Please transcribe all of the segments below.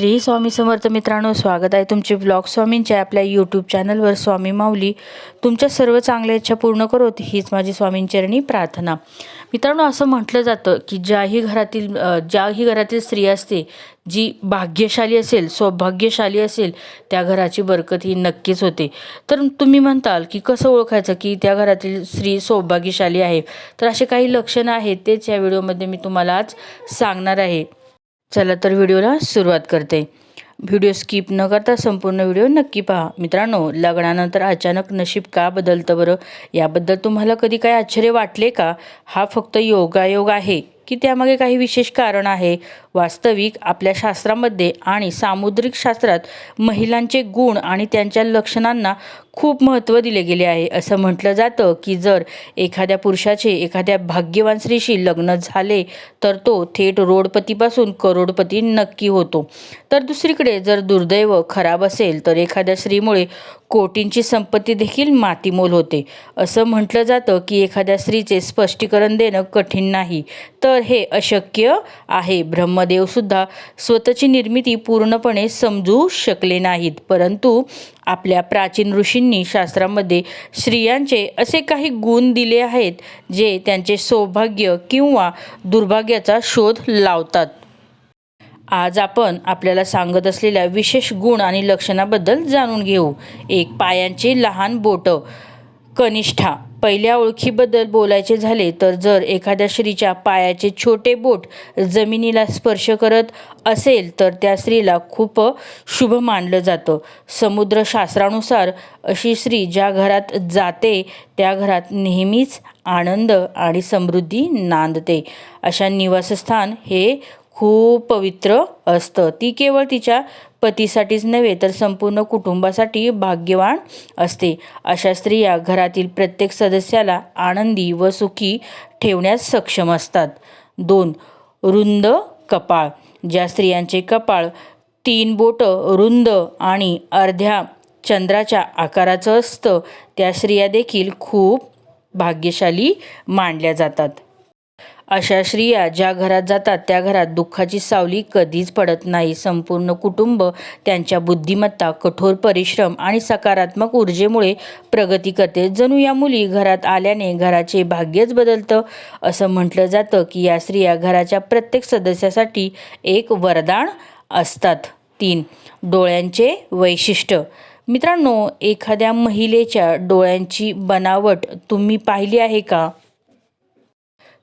श्री स्वामी समर्थ मित्रांनो, स्वागत आहे तुमचे ब्लॉग स्वामींच्या आपल्या यूट्यूब चॅनलवर. स्वामी माऊली तुमच्या सर्व चांगल्या इच्छा पूर्ण करोत हीच माझी स्वामींचरणी प्रार्थना. मित्रांनो, असं म्हटलं जातं की ज्याही घरातील स्त्री असते जी भाग्यशाली असेल, सौभाग्यशाली असेल, त्या घराची बरकत ही नक्कीच होते. तर तुम्ही म्हणताल की कसं ओळखायचं की त्या घरातील स्त्री सौभाग्यशाली आहे? तर असे काही लक्षणं आहेत, तेच या व्हिडिओमध्ये मी तुम्हाला आज सांगणार आहे. चला तर व्हिडिओला सुरुवात करते. व्हिडिओ स्किप न करता संपूर्ण व्हिडिओ नक्की पहा. मित्रांनो, लग्नानंतर अचानक नशीब का बदलतं बरं? याबद्दल तुम्हाला कधी काय आश्चर्य वाटले का? हा फक्त योगायोग आहे की त्यामागे काही विशेष कारण आहे? वास्तविक आपल्या शास्त्रामध्ये आणि सामुद्रिक शास्त्रात महिलांचे गुण आणि त्यांच्या लक्षणांना खूप महत्त्व दिले गेले आहे. असं म्हटलं जातं की जर एखाद्या पुरुषाचे एखाद्या भाग्यवान स्त्रीशी लग्न झाले तर तो थेट रोडपतीपासून करोडपती नक्की होतो. तर दुसरीकडे जर दुर्दैव खराब असेल तर एखाद्या स्त्रीमुळे कोटींची संपत्ती देखील मातीमोल होते. असं म्हटलं जातं की एखाद्या स्त्रीचे स्पष्टीकरण देणं कठीण नाही, तर हे अशक्य आहे. ब्रह्मदेवसुद्धा स्वतःची निर्मिती पूर्णपणे समजू शकले नाहीत, परंतु आपल्या प्राचीन ऋषींनी शास्त्रामध्ये स्त्रियांचे असे काही गुण दिले आहेत जे त्यांचे सौभाग्य किंवा दुर्भाग्याचा शोध लावतात. आज आपण आपल्याला सांगत असलेल्या विशेष गुण आणि लक्षणाबद्दल जाणून घेऊ. एक, पायांची लहान बोटं. कनिष्ठा. पहिल्या ओळखीबद्दल बोलायचे झाले तर जर एखाद्या स्त्रीच्या पायाचे छोटे बोट जमिनीला स्पर्श करत असेल तर त्या स्त्रीला खूप शुभ मानलं जातं. समुद्रशास्त्रानुसार अशी स्त्री ज्या घरात जाते त्या घरात नेहमीच आनंद आणि समृद्धी नांदते. अशा निवासस्थान हे खूप पवित्र असतं. ती केवळ तिच्या पतीसाठीच नव्हे तर संपूर्ण कुटुंबासाठी भाग्यवान असते. अशा स्त्रिया घरातील प्रत्येक सदस्याला आनंदी व सुखी ठेवण्यास सक्षम असतात. 2, रुंद कपाळ. ज्या स्त्रियांचे कपाळ 3 बोटं रुंद आणि अर्ध्या चंद्राच्या आकाराचं असतं त्या स्त्रिया देखील खूप भाग्यशाली मानल्या जातात. अशा स्त्रिया ज्या घरात जातात त्या घरात दुःखाची सावली कधीच पडत नाही. संपूर्ण कुटुंब त्यांच्या बुद्धिमत्ता, कठोर परिश्रम आणि सकारात्मक ऊर्जेमुळे प्रगती करते. जणू या मुली घरात आल्याने घराचे भाग्यच बदलतं. असं म्हटलं जातं की या स्त्रिया घराच्या प्रत्येक सदस्यासाठी एक वरदान असतात. 3, डोळ्यांचे वैशिष्ट्य. मित्रांनो, एखाद्या महिलेच्या डोळ्यांची बनावट तुम्ही पाहिली आहे का?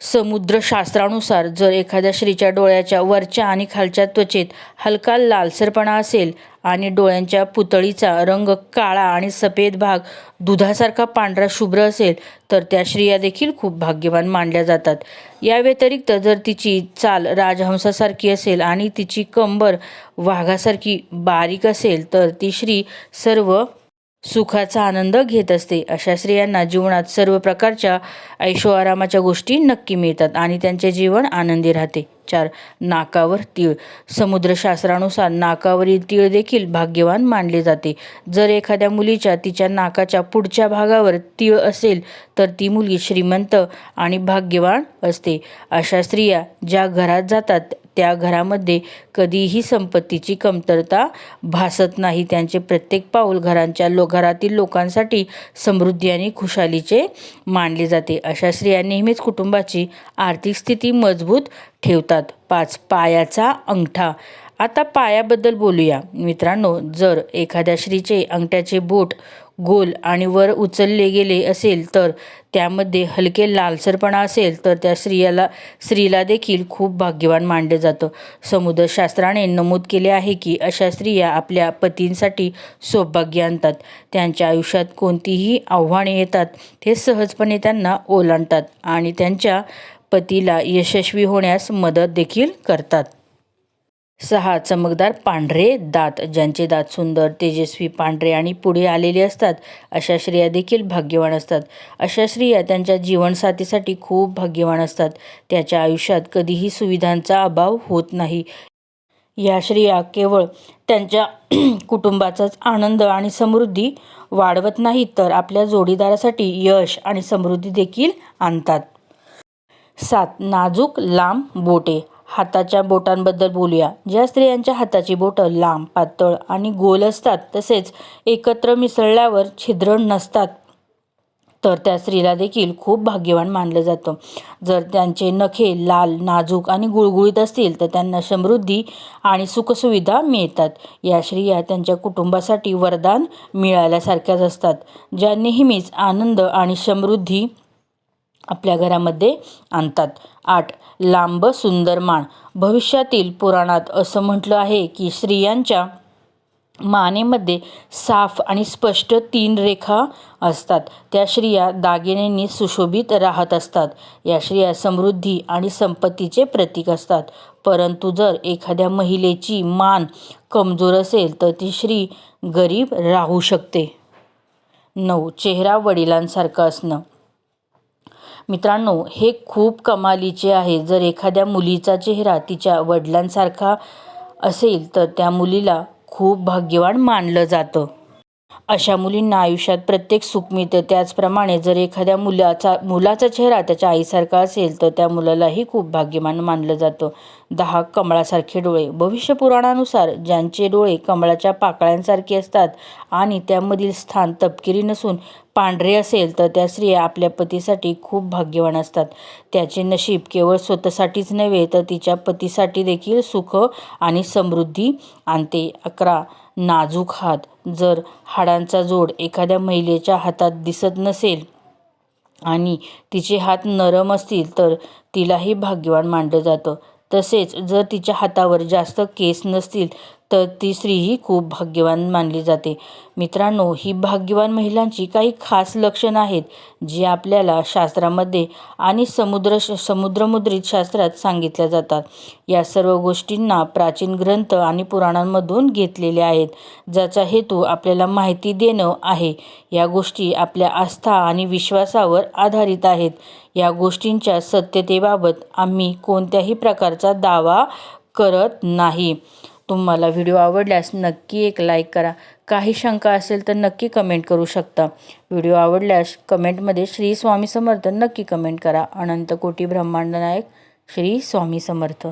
समुद्रशास्त्रानुसार जर एखाद्या स्त्रीच्या डोळ्याच्या वरच्या आणि खालच्या त्वचेत हलका लालसरपणा असेल आणि डोळ्यांच्या पुतळीचा रंग काळा आणि सफेद भाग दुधासारखा पांढरा शुभ्र असेल तर त्या स्त्रिया देखील खूप भाग्यवान मानल्या जातात. या व्यतिरिक्त जर तिची चाल राजहंसासारखी असेल आणि तिची कंबर वाघासारखी बारीक असेल तर ती स्त्री सर्व सुखाचा आनंद घेत असते. अशा स्त्रियांना जीवनात सर्व प्रकारच्या ऐशोआरामाच्या गोष्टी नक्की मिळतात आणि त्यांचे जीवन आनंदी राहते. 4, नाकावर तीळ. समुद्रशास्त्रानुसार नाकावरील तीळ देखील भाग्यवान मानले जाते. जर एखाद्या मुलीच्या तिच्या नाकाच्या पुढच्या भागावर तीळ असेल तर ती मुलगी श्रीमंत आणि भाग्यवान असते. अशा स्त्रिया ज्या घरात जातात त्या घरामध्ये कधीही संपत्तीची कमतरता भासत नाही. त्यांचे प्रत्येक पाऊल घरातील लोकांसाठी समृद्धी आणि खुशालीचे मानले जाते. अशा स्त्रिया नेहमीच कुटुंबाची आर्थिक स्थिती मजबूत ठेवतात. 5, पायाचा अंगठा. आता पायाबद्दल बोलूया. मित्रांनो, जर एखाद्या स्त्रीचे अंगठ्याचे बोट गोल आणि वर उचलले गेले असेल तर त्यामध्ये हलके लालसरपणा असेल तर त्या स्त्रीला देखील खूप भाग्यवान मानले जातं. समुद्रशास्त्राने नमूद केले आहे की अशा स्त्रिया आपल्या पतींसाठी सौभाग्य आणतात. त्यांच्या आयुष्यात कोणतीही आव्हाने येतात ते सहजपणे त्यांना ओलांडतात आणि त्यांच्या पतीला यशस्वी होण्यास मदत देखील करतात. 6, चमकदार पांढरे दात. ज्यांचे दात सुंदर, तेजस्वी, पांढरे आणि पुढे आलेले असतात अशा स्त्रिया देखील भाग्यवान असतात. अशा स्त्रिया त्यांच्या जीवनसाथीसाठी खूप भाग्यवान असतात. त्याच्या आयुष्यात कधीही सुविधांचा अभाव होत नाही. या स्त्रिया केवळ त्यांच्या कुटुंबाचाच आनंद आणि समृद्धी वाढवत नाहीत तर आपल्या जोडीदारासाठी यश आणि समृद्धी देखील आणतात. 7, नाजूक लांब बोटे. हाताच्या बोटांबद्दल बोलूया. ज्या स्त्रियांच्या हाताची बोटं लांब, पातळ आणि गोल असतात, तसेच एकत्र मिसळल्यावर छिद्र नसतात, तर त्या स्त्रीला देखील खूप भाग्यवान मानलं जातं. जर त्यांचे नखे लाल, नाजूक आणि गुळगुळीत असतील, तर त्यांना समृद्धी आणि सुखसुविधा मिळतात. या स्त्रिया त्यांच्या कुटुंबासाठी वरदान मिळाल्यासारख्याच असतात, ज्या नेहमीच आनंद आणि समृद्धी आपल्या घरामध्ये आणतात. 8. लांब सुंदर मान. भविष्यातील पुराणात असं म्हटलं आहे की स्त्रियांच्या मानेमध्ये साफ आणि स्पष्ट 3 रेखा असतात. त्या स्त्रिया दागिन्यांनी सुशोभित राहत असतात. या स्त्रिया समृद्धी आणि संपत्तीचे प्रतीक असतात. परंतु जर एखाद्या महिलेची मान कमजोर असेल, तर ती स्त्री गरीब राहू शकते. 9. चेहरा वडिलांसारखा असणं. मित्रांनो, हे खूप कमालीचे आहे. जर एखाद्या मुलीचा चेहरा तिच्या वडिलांसारखा असेल, तर त्या मुलीला खूप भाग्यवान मानलं जातं. अशा मुलींना आयुष्यात प्रत्येक सुख मिळतं. त्याचप्रमाणे जर एखाद्या मुलाचा चेहरा त्याच्या आईसारखा असेल, तर त्या मुलालाही खूप भाग्यवान मानलं जातं. 10. कमळासारखे डोळे. भविष्य पुराणानुसार ज्यांचे डोळे कमळाच्या पाकळ्यांसारखे असतात आणि त्यामधील स्थान तपकिरी नसून पांढरे असेल, तर त्या स्त्रिया आपल्या पतीसाठी खूप भाग्यवान असतात. त्याचे नशीब केवळ स्वतःसाठीच नव्हे, तर तिच्या पतीसाठी देखील सुख आणि समृद्धी आणते. 11. नाजूक हात. जर हाडांचा जोड एखाद्या महिलेच्या हातात दिसत नसेल आणि तिचे हात नरम असतील, तर तिलाही भाग्यवान मानलं जातं. तसेच जर तिच्या हातावर जास्त केस नसतील, तर ती स्त्रीही खूप भाग्यवान मानली जाते. मित्रांनो, ही भाग्यवान महिलांची काही खास लक्षणं आहेत, जी आपल्याला शास्त्रामध्ये आणि समुद्रमुद्रित शास्त्रात सांगितल्या जातात. या सर्व गोष्टींना प्राचीन ग्रंथ आणि पुराणांमधून घेतलेले आहेत, ज्याचा हेतू आपल्याला माहिती देणं आहे. या गोष्टी आपल्या आस्था आणि विश्वासावर आधारित आहेत. या गोष्टींच्या सत्यतेबाबत आम्ही कोणत्याही प्रकारचा दावा करत नाही. तुम्हाला व्हिडिओ आवडल्यास नक्की एक लाईक करा. काही शंका असेल तर नक्की कमेंट करू शकता. व्हिडिओ आवडल्यास कमेंटमध्ये श्री स्वामी समर्थ नक्की कमेंट करा. अनंत कोटी ब्रह्मांड नायक श्री स्वामी समर्थ.